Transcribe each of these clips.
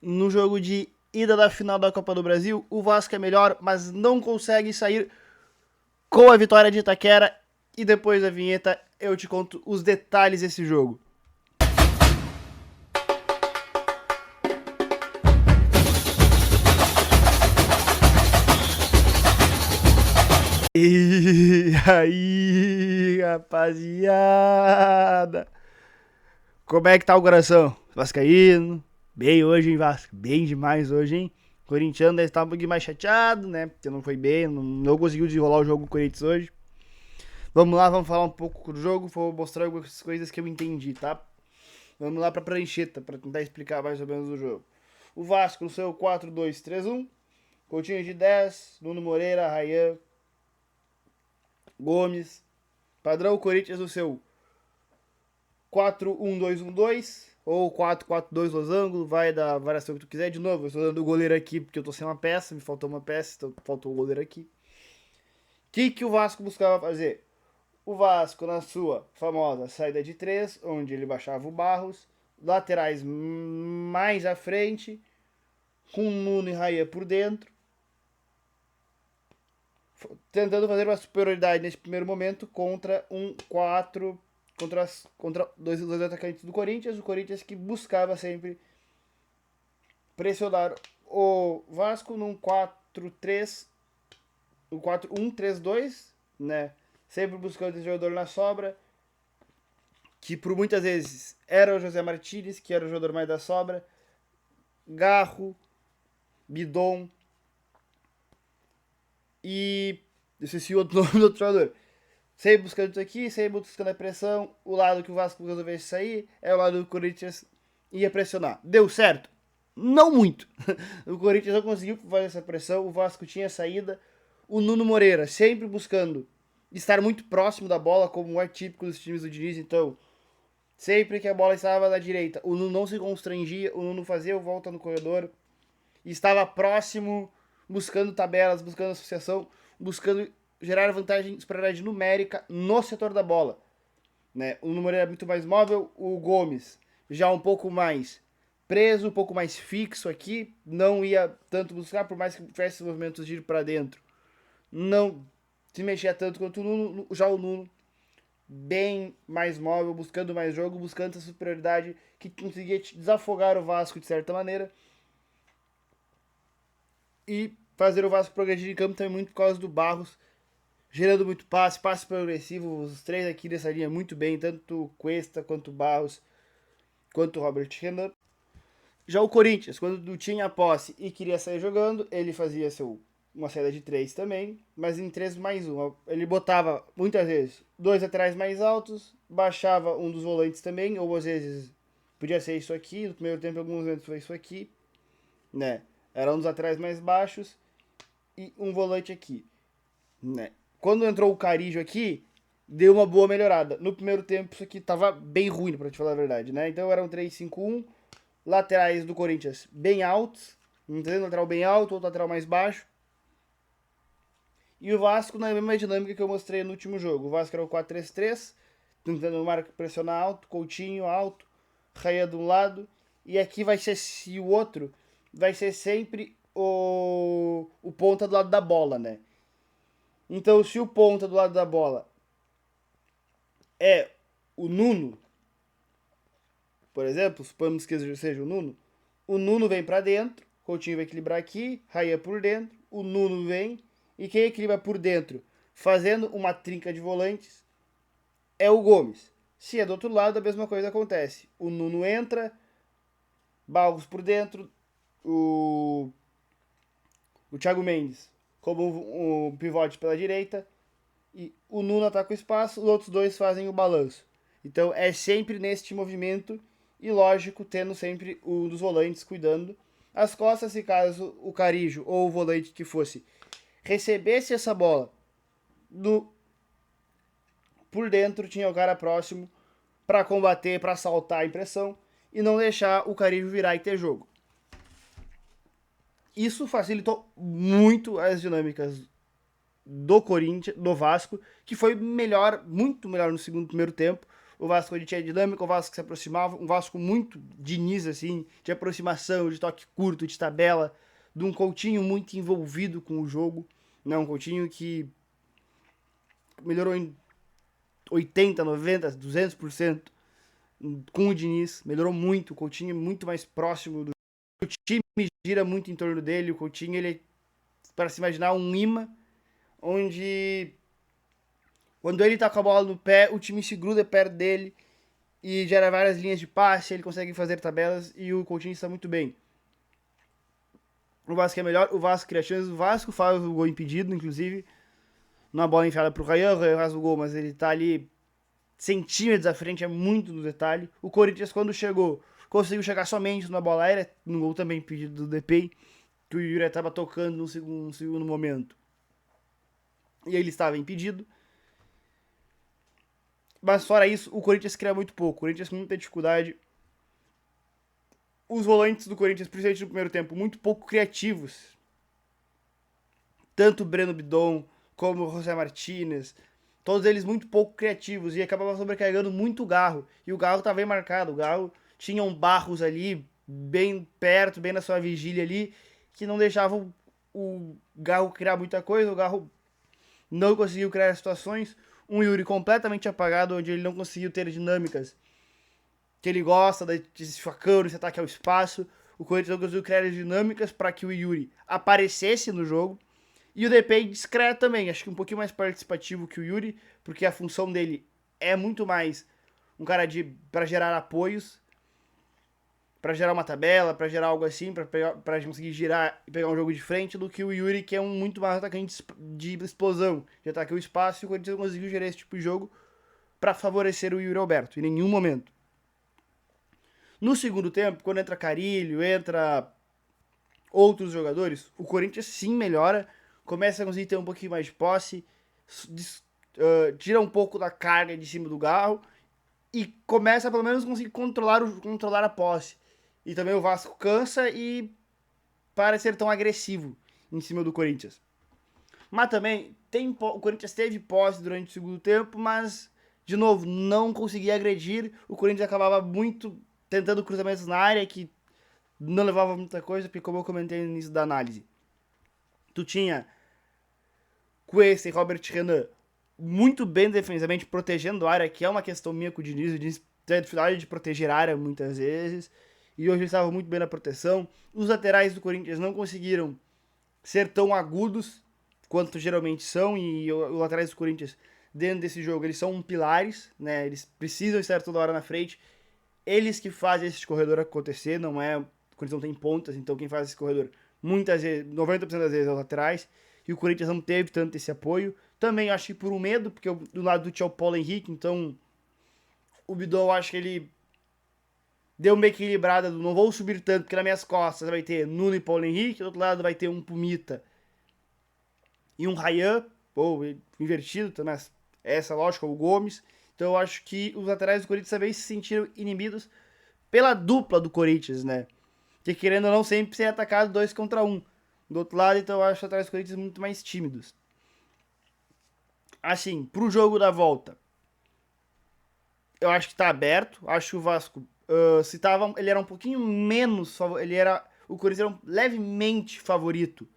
no jogo de ida da final da Copa do Brasil, o Vasco é melhor, mas não consegue sair com a vitória de Itaquera. E depois da vinheta eu te conto os detalhes desse jogo. E aí, rapaziada? Como é que tá o coração? Vascaíno? Bem hoje, hein, Vasco? Bem demais hoje, hein? Corintiano deve estar um pouquinho mais chateado, né? Porque não foi bem, não conseguiu desenrolar o jogo do Corinthians hoje. Vamos lá, vamos falar um pouco do jogo, vou mostrar algumas coisas que eu entendi, tá? Vamos lá pra prancheta, pra tentar explicar mais ou menos o jogo. O Vasco no seu 4-2-3-1, Coutinho de 10, Nuno Moreira, Ryan, Gomes. Padrão Corinthians no seu 4-1-2-1-2 ou 4-4-2 losango, vai da variação que tu quiser. De novo, eu estou dando o goleiro aqui porque eu tô sem uma peça, me faltou uma peça, então faltou o goleiro aqui. O que o Vasco buscava fazer? O Vasco na sua famosa saída de 3, onde ele baixava o Barros, laterais mais à frente, com Nuno e Raia por dentro, tentando fazer uma superioridade nesse primeiro momento contra um 4, contra dois atacantes do Corinthians. O Corinthians que buscava sempre pressionar o Vasco num 4-3, um 4-1-3-2, né? Sempre buscando esse jogador na sobra, que por muitas vezes era o José Martínez, que era o jogador mais da sobra, Garro, Bidon e esqueci o outro nome do outro jogador. Sempre buscando isso aqui, sempre buscando a pressão. O lado que o Vasco resolvesse sair é o lado do Corinthians ia pressionar. Deu certo? Não muito. O Corinthians não conseguiu fazer essa pressão, o Vasco tinha saída. O Nuno Moreira sempre buscando estar muito próximo da bola, como é típico dos times do Diniz. Então, sempre que a bola estava na direita, o Nuno não se constrangia, o Nuno fazia o volta no corredor, estava próximo, buscando tabelas, buscando associação, buscando gerar vantagem, superioridade numérica no setor da bola. Né? O Nuno Moreira é muito mais móvel, o Gomes já um pouco mais preso, um pouco mais fixo aqui, não ia tanto buscar, por mais que tivesse movimentos de ir para dentro, não se mexia tanto quanto o Nuno. Já o Nuno bem mais móvel, buscando mais jogo, buscando essa superioridade que conseguia desafogar o Vasco de certa maneira e fazer o Vasco progredir em campo também muito por causa do Barros, gerando muito passe progressivo. Os três aqui dessa linha muito bem, tanto o Cuesta quanto o Barros, quanto o Robert Renan. Já o Corinthians, quando tinha a posse e queria sair jogando, ele fazia uma saída de 3 também, mas em 3 mais 1. Ele botava, muitas vezes, dois atrás mais altos, baixava um dos volantes também, ou às vezes podia ser isso aqui, no primeiro tempo alguns momentos foi isso aqui, né? Era um dos atrás mais baixos e um volante aqui, né? Quando entrou o Carijo aqui, deu uma boa melhorada. No primeiro tempo isso aqui tava bem ruim, pra te falar a verdade, né? Então era um 3-5-1, laterais do Corinthians bem altos, um lateral bem alto, outro lateral mais baixo. E o Vasco na mesma dinâmica que eu mostrei no último jogo. O Vasco era o 4-3-3, tentando pressionar alto, Coutinho alto, Raia de um lado. E aqui vai ser se o outro, vai ser sempre o ponta do lado da bola, né? Então se o ponta do lado da bola é o Nuno, por exemplo, suponhamos que seja o Nuno vem para dentro, Coutinho vai equilibrar aqui, Raia por dentro, o Nuno vem, e quem equilibra por dentro, fazendo uma trinca de volantes, é o Gomes. Se é do outro lado, a mesma coisa acontece. O Nuno entra, Barros por dentro, o Thiago Mendes como um pivote pela direita, e o Nuno ataca o espaço, os outros dois fazem o balanço. Então é sempre neste movimento, e lógico, tendo sempre um dos volantes cuidando as costas, se caso o Carijo ou o volante que fosse recebesse essa bola por dentro, tinha o cara próximo para combater, para saltar a impressão e não deixar o Carijo virar e ter jogo. Isso facilitou muito as dinâmicas do Corinthians, do Vasco, que foi melhor, muito melhor no primeiro tempo. O Vasco ele tinha dinâmica, o Vasco que se aproximava, um Vasco muito Diniz, assim, de aproximação, de toque curto, de tabela, de um Coutinho muito envolvido com o jogo, né? Um Coutinho que melhorou em 80, 90, 200% com o Diniz, melhorou muito, o Coutinho é muito mais próximo do o time, gira muito em torno dele, o Coutinho ele é, para se imaginar, um imã, onde quando ele tá com a bola no pé, o time se gruda perto dele e gera várias linhas de passe, ele consegue fazer tabelas e o Coutinho está muito bem. O Vasco é melhor, o Vasco cria chances, o Vasco faz o gol impedido, inclusive, numa bola enfiada pro Ryan, o Ryan faz o gol, mas ele tá ali centímetros à frente, é muito no detalhe. O Corinthians, quando chegou, conseguiu chegar somente numa bola aérea, no gol também impedido do Depay, que o Yuri estava tocando no segundo momento. E ele estava impedido. Mas fora isso, o Corinthians cria muito pouco. O Corinthians com muita dificuldade. Os volantes do Corinthians, principalmente no primeiro tempo, muito pouco criativos. Tanto o Breno Bidon como o José Martinez. Todos eles muito pouco criativos. E acabava sobrecarregando muito o Garro. E o Garro estava bem marcado. O Garro tinha um Barros ali, bem perto, bem na sua vigília ali, que não deixavam o Garro criar muita coisa. O Garro não conseguiu criar situações. Um Yuri completamente apagado, onde ele não conseguiu ter dinâmicas que ele gosta, desse facão, desse ataque ao espaço. O Corinthians não conseguiu criar dinâmicas para que o Yuri aparecesse no jogo. E o Depay discreto também, acho que um pouquinho mais participativo que o Yuri, porque a função dele é muito mais um cara para gerar apoios, para gerar uma tabela, para gerar algo assim, para conseguir girar e pegar um jogo de frente, do que o Yuri, que é um muito mais atacante de explosão, de ataque ao espaço, e o Corinthians não conseguiu gerar esse tipo de jogo para favorecer o Yuri Alberto, em nenhum momento. No segundo tempo, quando entra Carilho, entra outros jogadores, o Corinthians sim melhora, começa a conseguir ter um pouquinho mais de posse, tira um pouco da carga de cima do Garro, e começa a pelo menos conseguir controlar a posse. E também o Vasco cansa e para ser tão agressivo em cima do Corinthians. Mas também o Corinthians teve posse durante o segundo tempo, mas de novo não conseguia agredir. O Corinthians acabava muito tentando cruzamentos na área que não levava muita coisa, porque como eu comentei no início da análise, tu tinha Cuesta e Robert Renan muito bem defensivamente protegendo a área, que é uma questão minha com o Diniz. O Diniz tem a dificuldade de proteger a área muitas vezes, e hoje eles estavam muito bem na proteção. Os laterais do Corinthians não conseguiram ser tão agudos quanto geralmente são, e os laterais do Corinthians dentro desse jogo, eles são pilares, né? Eles precisam estar toda hora na frente. Eles que fazem esse corredor acontecer, não é... O Corinthians não tem pontas, então quem faz esse corredor muitas vezes, 90% das vezes é os laterais, e o Corinthians não teve tanto esse apoio. Também acho que por um medo, porque do lado do tinha o Paulo Henrique, então o Bidon, acho que ele deu uma equilibrada do não vou subir tanto, porque nas minhas costas vai ter Nuno e Paulo Henrique, do outro lado vai ter um Pumita e um Ryan, ou invertido, também essa lógica, o Gomes. Então eu acho que os laterais do Corinthians também se sentiram inibidos pela dupla do Corinthians, né? Que querendo ou não sempre ser atacado 2 contra 1. Do outro lado, então eu acho os laterais do Corinthians muito mais tímidos. Assim, pro jogo da volta, eu acho que tá aberto. Acho que o Vasco, se tava, ele era um pouquinho menos, o Corinthians era levemente favorito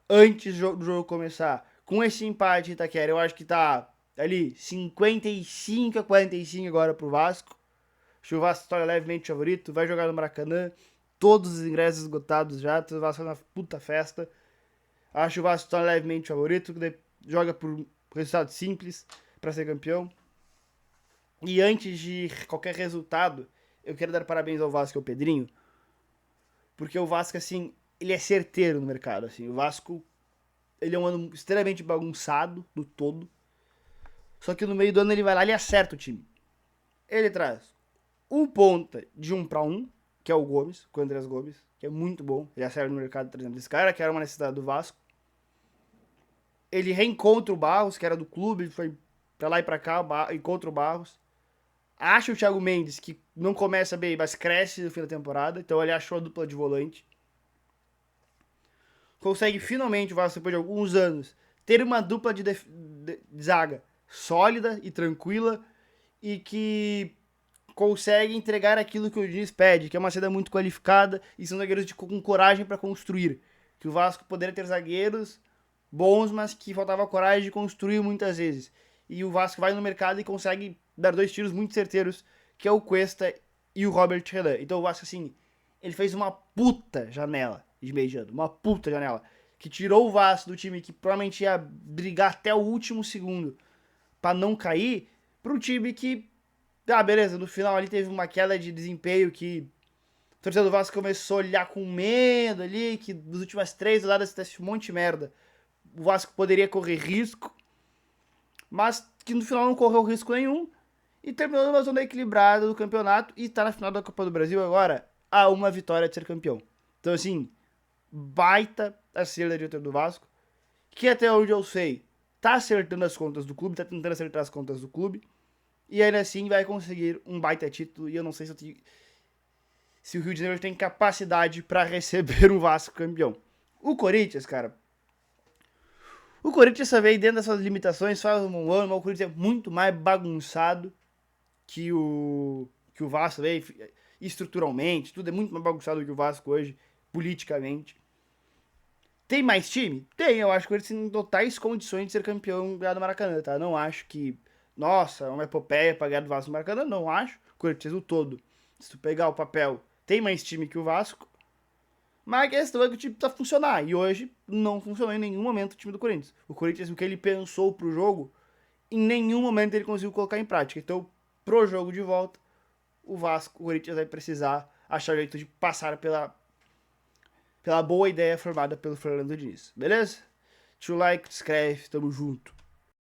antes do jogo começar. Com esse empate Itaquera, eu acho que tá ali 55 a 45 agora pro Vasco. Acho que o Vasco está levemente favorito, vai jogar no Maracanã, todos os ingressos esgotados já, o Vasco na puta festa. Acho que o Vasco está levemente favorito, joga por resultado simples para ser campeão. E antes de qualquer resultado, eu quero dar parabéns ao Vasco e ao Pedrinho, porque o Vasco, assim, ele é certeiro no mercado, assim. O Vasco, ele é um ano extremamente bagunçado no todo, só que no meio do ano ele vai lá e acerta o time. Ele traz um ponta de 1 para 1, que é o Gomes, o Andrés Gomes, que é muito bom. Ele acerta no mercado trazendo esse cara, que era uma necessidade do Vasco. Ele reencontra o Barros, que era do clube, ele foi pra lá e pra cá, encontra o Barros. Acha o Thiago Mendes, que não começa bem, mas cresce no fim da temporada. Então ele achou a dupla de volante. Consegue finalmente, o Vasco, depois de alguns anos, ter uma dupla de zaga sólida e tranquila. e que consegue entregar aquilo que o Diniz pede, que é uma saída muito qualificada e são zagueiros com coragem para construir. Que o Vasco poderia ter zagueiros bons, mas que faltava coragem de construir muitas vezes. E o Vasco vai no mercado e consegue dar 2 tiros muito certeiros, que é o Cuesta e o Robert Renan. Então o Vasco, assim, ele fez uma puta janela de meio de ano, uma puta janela, que tirou o Vasco do time que provavelmente ia brigar até o último segundo para não cair, para um time que, beleza, no final ali teve uma queda de desempenho que o torcedor do Vasco começou a olhar com medo ali, que nas últimas 3 rodadas tivesse um monte de merda. O Vasco poderia correr risco, mas que no final não correu risco nenhum e terminou numa zona equilibrada do campeonato e está na final da Copa do Brasil agora a uma vitória de ser campeão. Então, assim, baita acerto da diretoria do Vasco, que até onde eu sei, tá acertando as contas do clube, tá tentando acertar as contas do clube, e ainda assim vai conseguir um baita título, e eu não sei se o Rio de Janeiro tem capacidade para receber um Vasco campeão. O Corinthians, cara, o Corinthians também, dentro dessas limitações, faz um ano, mas o Corinthians é muito mais bagunçado que o Vasco, também, estruturalmente, tudo é muito mais bagunçado que o Vasco hoje, politicamente. Tem mais time? Tem, eu acho que o Corinthians tem totais condições de ser campeão do Maracanã, tá? Não acho que, nossa, é uma epopeia pra ganhar do Vasco no Maracanã, não acho. O Corinthians o todo, se tu pegar o papel, tem mais time que o Vasco, mas a questão é que o time precisa funcionar. E hoje não funcionou em nenhum momento o time do Corinthians. O Corinthians, o que ele pensou pro jogo, em nenhum momento ele conseguiu colocar em prática. Então, pro jogo de volta, o Vasco, o Corinthians vai precisar achar o jeito de passar pela boa ideia formada pelo Fernando Diniz. Beleza? Deixa o like, se inscreve, tamo junto.